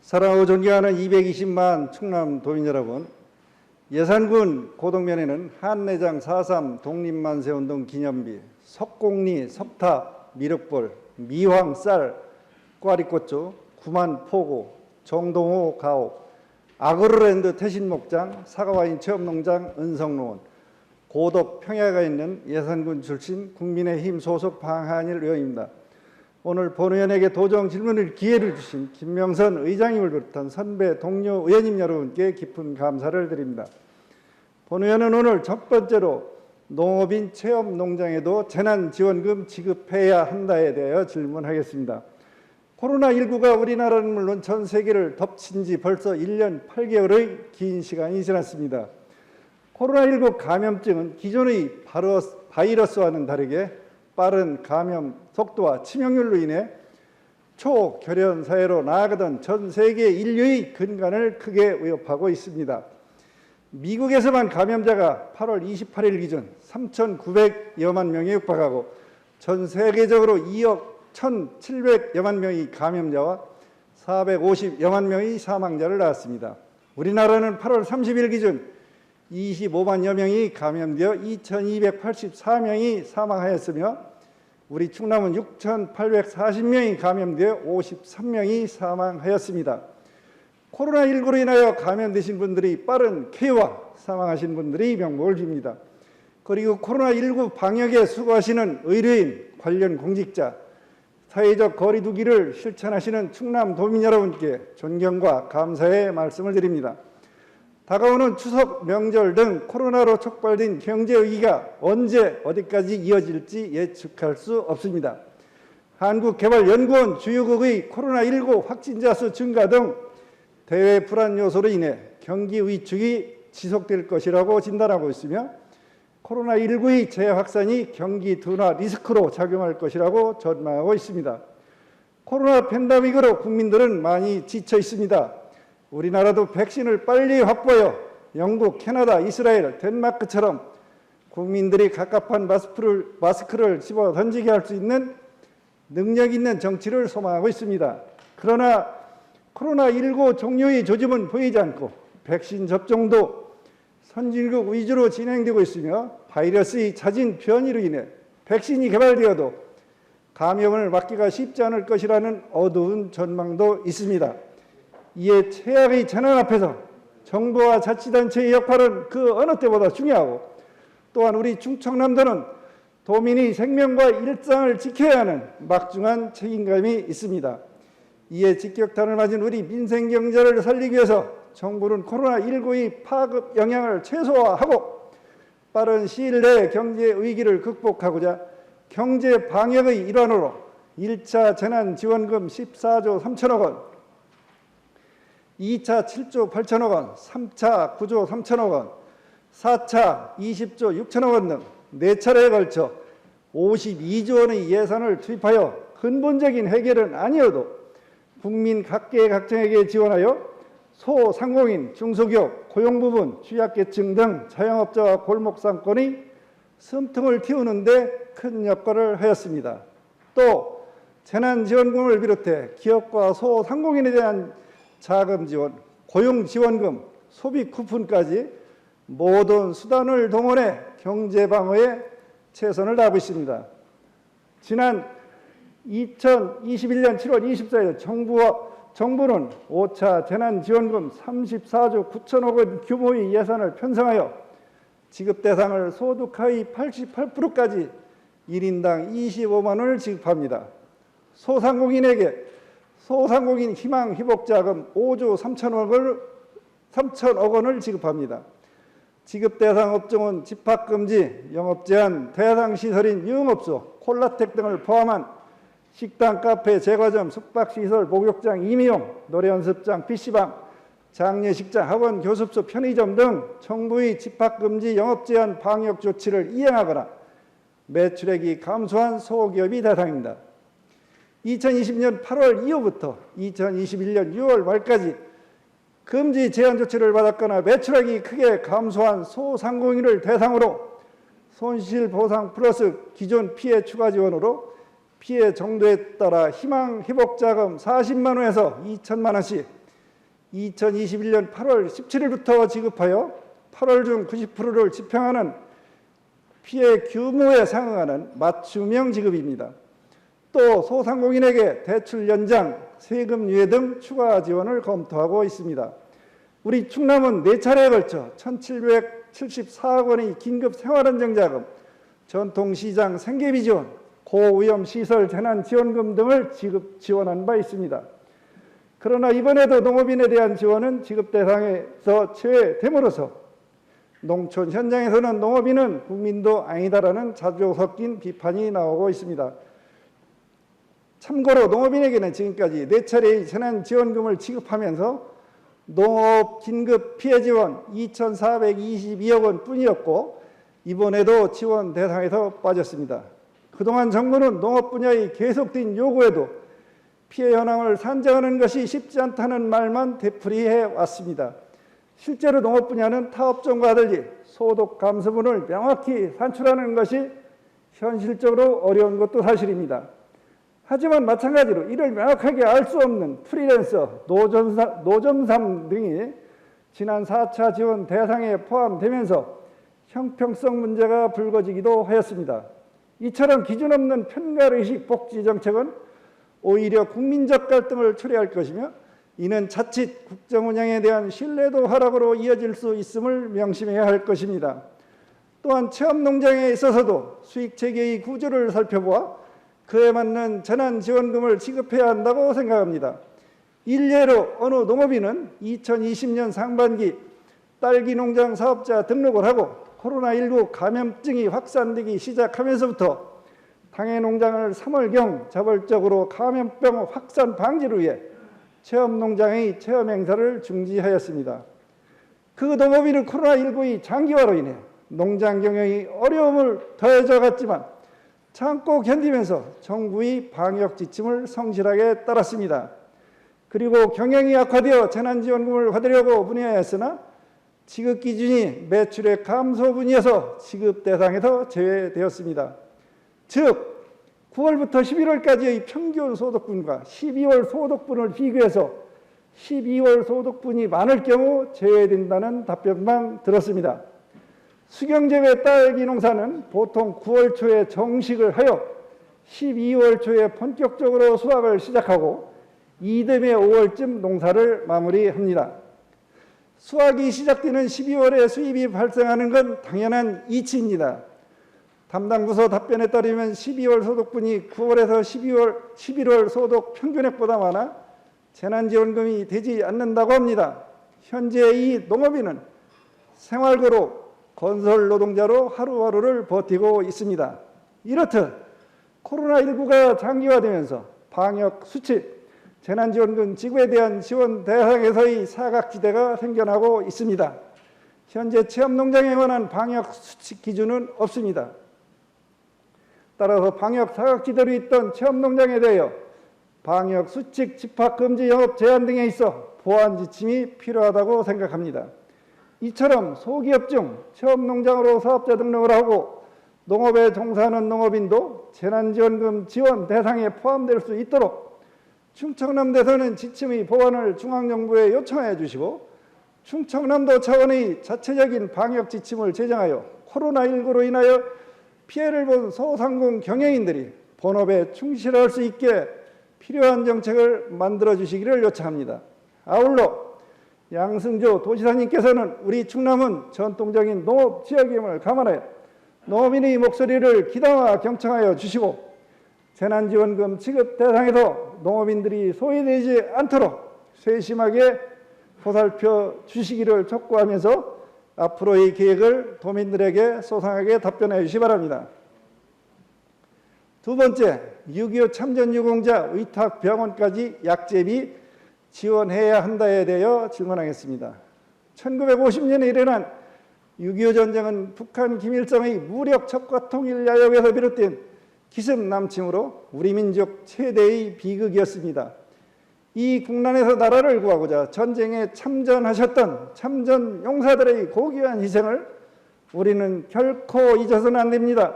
사랑하고 존경하는 220만 충남 도민 여러분, 예산군 고동면에는 한내장 4.3 독립만세운동 기념비, 석공리, 석탑, 미륵볼, 미황, 쌀, 꽈리꽃주, 구만포구, 정동호 가옥, 아그로랜드 태신목장, 사과와인 체험농장 은성농원, 고덕 평야가 있는 예산군 출신 국민의힘 소속 방한일 의원입니다. 오늘 본 의원에게 도정 질문을 기회를 주신 김명선 의장님을 비롯한 선배 동료 의원님 여러분께 깊은 감사를 드립니다. 본 의원은 오늘 첫 번째로 농업인 체험농장에도 재난지원금 지급해야 한다에 대하여 질문하겠습니다. 코로나19가 우리나라는 물론 전 세계를 덮친 지 벌써 1년 8개월의 긴 시간이 지났습니다. 코로나19 감염증은 기존의 바이러스와는 다르게 빠른 감염 속도와 치명률로 인해 초결연 사회로 나아가던 전 세계 인류의 근간을 크게 위협하고 있습니다. 미국에서만 감염자가 8월 28일 기준 3,900여만 명에 육박하고 전 세계적으로 2억 1,700여만 명의 감염자와 450여만 명의 사망자를 낳았습니다. 우리나라는 8월 30일 기준 25만여 명이 감염되어 2,284명이 사망하였으며 우리 충남은 6,840명이 감염되어 53명이 사망하였습니다. 코로나19로 인하여 감염되신 분들이 빠른 쾌유와 사망하신 분들이 명목을 빕니다. 그리고 코로나19 방역에 수고하시는 의료인, 관련 공직자, 사회적 거리 두기를 실천하시는 충남 도민 여러분께 존경과 감사의 말씀을 드립니다. 다가오는 추석, 명절 등 코로나로 촉발된 경제위기가 언제 어디까지 이어질지 예측할 수 없습니다. 한국개발연구원 주요국의 코로나19 확진자 수 증가 등 대외 불안 요소로 인해 경기 위축이 지속될 것이라고 진단하고 있으며 코로나19의 재확산이 경기 둔화 리스크로 작용할 것이라고 전망하고 있습니다. 코로나 팬데믹으로 국민들은 많이 지쳐 있습니다. 우리나라도 백신을 빨리 확보하여 영국, 캐나다, 이스라엘, 덴마크처럼 국민들이 갑갑한 마스크를 집어 던지게 할 수 있는 능력 있는 정치를 소망하고 있습니다. 그러나 코로나19 종료의 조짐은 보이지 않고 백신 접종도 선진국 위주로 진행되고 있으며 바이러스의 잦은 변이로 인해 백신이 개발되어도 감염을 막기가 쉽지 않을 것이라는 어두운 전망도 있습니다. 이에 최악의 재난 앞에서 정부와 자치단체의 역할은 그 어느 때보다 중요하고 또한 우리 충청남도는 도민의 생명과 일상을 지켜야 하는 막중한 책임감이 있습니다. 이에 직격탄을 맞은 우리 민생경제를 살리기 위해서 정부는 코로나19의 파급 영향을 최소화하고 빠른 시일 내에 경제 위기를 극복하고자 경제 방역의 일환으로 1차 재난지원금 14조 3천억 원, 2차 7조 8천억 원, 3차 9조 3천억 원, 4차 20조 6천억 원 등 4차례에 걸쳐 52조 원의 예산을 투입하여 근본적인 해결은 아니어도 국민 각계각층에게 지원하여 소상공인, 중소기업, 고용부문, 취약계층 등 자영업자와 골목상권의 숨통을 틔우는 데 큰 역할을 하였습니다. 또 재난지원금을 비롯해 기업과 소상공인에 대한 자금 지원, 고용 지원금, 소비 쿠폰까지 모든 수단을 동원해 경제 방어에 최선을 다하고 있습니다. 지난 2021년 7월 24일 정부는 5차 재난지원금 34조 9천억 원 규모의 예산을 편성하여 지급 대상을 소득하위 88%까지 1인당 25만 원을 지급합니다. 소상공인에게 소상공인 희망 회복자금 5조 3천억 원을 지급합니다. 지급 대상 업종은 집합금지, 영업제한 대상 시설인 유흥업소, 콜라텍 등을 포함한 식당, 카페, 제과점, 숙박시설, 목욕장, 임의용, 노래연습장, PC방, 장례식장, 학원, 교습소, 편의점 등 정부의 집합금지, 영업제한 방역 조치를 이행하거나 매출액이 감소한 소기업이 대상입니다. 2020년 8월 이후부터 2021년 6월 말까지 금지 제한 조치를 받았거나 매출액이 크게 감소한 소상공인을 대상으로 손실보상 플러스 기존 피해 추가 지원으로 피해 정도에 따라 희망 회복자금 40만 원에서 2천만 원씩 2021년 8월 17일부터 지급하여 8월 중 90%를 집행하는 피해 규모에 상응하는 맞춤형 지급입니다. 또 소상공인에게 대출 연장, 세금 유예 등 추가 지원을 검토하고 있습니다. 우리 충남은 4차례에 걸쳐 1,774억 원의 긴급 생활안정자금, 전통시장 생계비 지원, 고위험 시설 재난지원금 등을 지원한 바 있습니다. 그러나 이번에도 농업인에 대한 지원은 지급 대상에서 제외됨으로써 농촌 현장에서는 농업인은 국민도 아니다라는 자주 섞인 비판이 나오고 있습니다. 참고로 농업인에게는 지금까지 4차례의 재난지원금을 지급하면서 농업 긴급 피해 지원 2,422억 원 뿐이었고 이번에도 지원 대상에서 빠졌습니다. 그동안 정부는 농업 분야의 계속된 요구에도 피해 현황을 산정하는 것이 쉽지 않다는 말만 되풀이해 왔습니다. 실제로 농업 분야는 타업종과 달리 소득 감소분을 명확히 산출하는 것이 현실적으로 어려운 것도 사실입니다. 하지만 마찬가지로 이를 명확하게 알 수 없는 프리랜서, 노점상 등이 지난 4차 지원 대상에 포함되면서 형평성 문제가 불거지기도 하였습니다. 이처럼 기준 없는 편가의식 복지 정책은 오히려 국민적 갈등을 초래할 것이며 이는 자칫 국정 운영에 대한 신뢰도 하락으로 이어질 수 있음을 명심해야 할 것입니다. 또한 체험농장에 있어서도 수익체계의 구조를 살펴보아 그에 맞는 재난지원금을 지급해야 한다고 생각합니다. 일례로 어느 농업인은 2020년 상반기 딸기 농장 사업자 등록을 하고 코로나19 감염증이 확산되기 시작하면서부터 당해 농장을 3월경 자발적으로 감염병 확산 방지를 위해 체험농장의 체험 행사를 중지하였습니다. 그 농업인은 코로나19의 장기화로 인해 농장 경영이 어려움을 더해져 갔지만 참고 견디면서 정부의 방역 지침을 성실하게 따랐습니다. 그리고 경영이 악화되어 재난지원금을 받으려고 문의하였으나 지급 기준이 매출액 감소분이어서 지급 대상에서 제외되었습니다. 즉 9월부터 11월까지의 평균 소득분과 12월 소득분을 비교해서 12월 소득분이 많을 경우 제외된다는 답변만 들었습니다. 수경재배 딸기 농사는 보통 9월 초에 정식을 하여 12월 초에 본격적으로 수확을 시작하고 이듬해 5월쯤 농사를 마무리합니다. 수확이 시작되는 12월에 수입이 발생하는 건 당연한 이치입니다. 담당 부서 답변에 따르면 12월 소득분이 9월에서 11월 소득 평균액보다 많아 재난지원금이 되지 않는다고 합니다. 현재 이 농업인은 생활고로 건설 노동자로 하루하루를 버티고 있습니다. 이렇듯 코로나19가 장기화되면서 방역 수칙, 재난지원금 지급에 대한 지원 대상에서의 사각지대가 생겨나고 있습니다. 현재 체험농장에 관한 방역 수칙 기준은 없습니다. 따라서 방역 사각지대로 있던 체험농장에 대하여 방역 수칙 집합금지 영업 제한 등에 있어 보완 지침이 필요하다고 생각합니다. 이처럼 소기업 중 체험농장으로 사업자 등록을 하고 농업에 종사하는 농업인도 재난지원금 지원 대상에 포함될 수 있도록 충청남도에서는 지침의 보완을 중앙정부에 요청해 주시고 충청남도 차원의 자체적인 방역 지침을 제정하여 코로나19로 인하여 피해를 본 소상공 경영인들이 본업에 충실할 수 있게 필요한 정책을 만들어 주시기를 요청합니다. 아울러 양승조 도지사님께서는 우리 충남은 전통적인 농업 지역임을 감안하여 농업인의 목소리를 귀담아 경청하여 주시고 재난지원금 지급 대상에서 농업인들이 소외되지 않도록 세심하게 보살펴 주시기를 촉구하면서 앞으로의 계획을 도민들에게 소상하게 답변해 주시기 바랍니다. 두 번째, 6.25 참전유공자 의탁병원까지 약제비 지원해야 한다에 대하여 질문하겠습니다. 1950년에 일어난 6.25 전쟁은 북한 김일성의 무력 첩과 통일 야욕에서 비롯된 기습 남침으로 우리 민족 최대의 비극이었습니다. 이 국난에서 나라를 구하고자 전쟁에 참전하셨던 참전 용사들의 고귀한 희생을 우리는 결코 잊어서는 안 됩니다.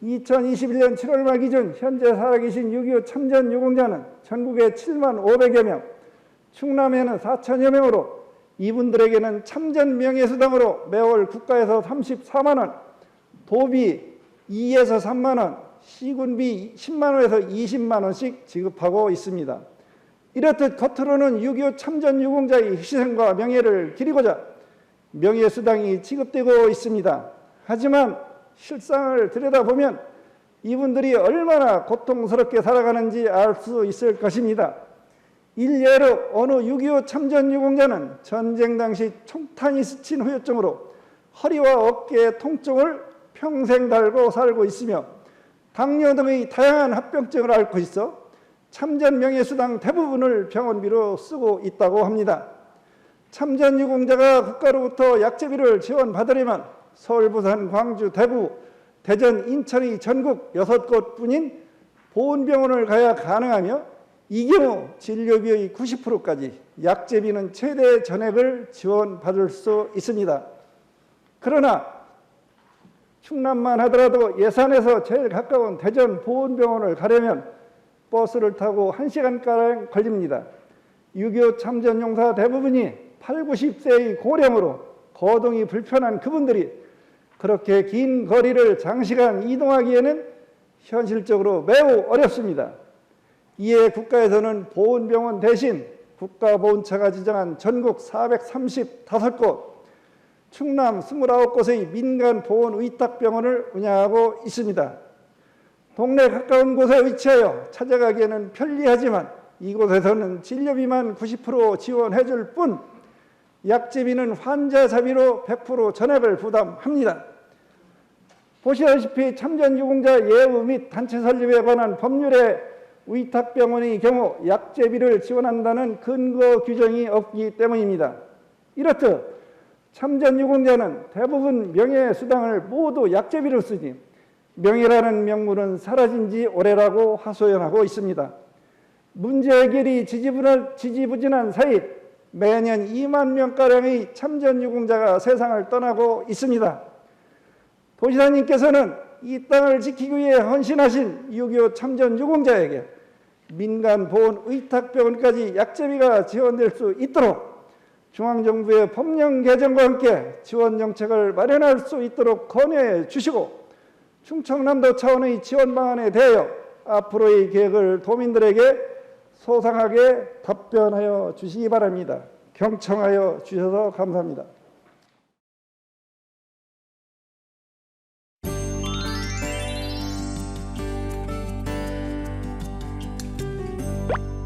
2021년 7월 말 기준 현재 살아계신 6.25 참전 유공자는 전국에 7만 500여 명, 충남에는 4천여 명으로 이분들에게는 참전 명예수당으로 매월 국가에서 34만 원, 도비 2에서 3만 원, 시군비 10만 원에서 20만 원씩 지급하고 있습니다. 이렇듯 겉으로는 6.25 참전 유공자의 희생과 명예를 기리고자 명예수당이 지급되고 있습니다. 하지만 실상을 들여다보면 이분들이 얼마나 고통스럽게 살아가는지 알 수 있을 것입니다. 일례로 어느 6.25 참전 유공자는 전쟁 당시 총탄이 스친 후유증으로 허리와 어깨의 통증을 평생 달고 살고 있으며 당뇨 등의 다양한 합병증을 앓고 있어 참전 명예수당 대부분을 병원비로 쓰고 있다고 합니다. 참전 유공자가 국가로부터 약제비를 지원받으려면 서울, 부산, 광주, 대구, 대전, 인천의 전국 6곳뿐인 보훈병원을 가야 가능하며 이 경우 진료비의 90%까지 약제비는 최대 전액을 지원받을 수 있습니다. 그러나 충남만 하더라도 예산에서 제일 가까운 대전 보훈병원을 가려면 버스를 타고 1시간가량 걸립니다. 6.25 참전용사 대부분이 8, 90세의 고령으로 거동이 불편한 그분들이 그렇게 긴 거리를 장시간 이동하기에는 현실적으로 매우 어렵습니다. 이에 국가에서는 보훈병원 대신 국가보훈처가 지정한 전국 435곳, 충남 29곳의 민간보훈의탁병원을 운영하고 있습니다. 동네 가까운 곳에 위치하여 찾아가기에는 편리하지만 이곳에서는 진료비만 90% 지원해 줄 뿐 약제비는 환자 자비로 100% 전액을 부담합니다. 보시다시피 참전유공자 예우 및 단체 설립에 관한 법률에 의탁병원의 경우 약제비를 지원한다는 근거 규정이 없기 때문입니다. 이렇듯 참전유공자는 대부분 명예수당을 모두 약제비로 쓰니 명예라는 명물은 사라진 지 오래라고 하소연하고 있습니다. 문제 해결이 지지부진한 사이 매년 2만 명가량의 참전유공자가 세상을 떠나고 있습니다. 도지사님께서는 이 땅을 지키기 위해 헌신하신 6.25 참전유공자에게 민간보훈의탁병원까지 약제비가 지원될 수 있도록 중앙정부의 법령 개정과 함께 지원정책을 마련할 수 있도록 건의해 주시고 충청남도 차원의 지원 방안에 대하여 앞으로의 계획을 도민들에게 소상하게 답변하여 주시기 바랍니다. 경청하여 주셔서 감사합니다. you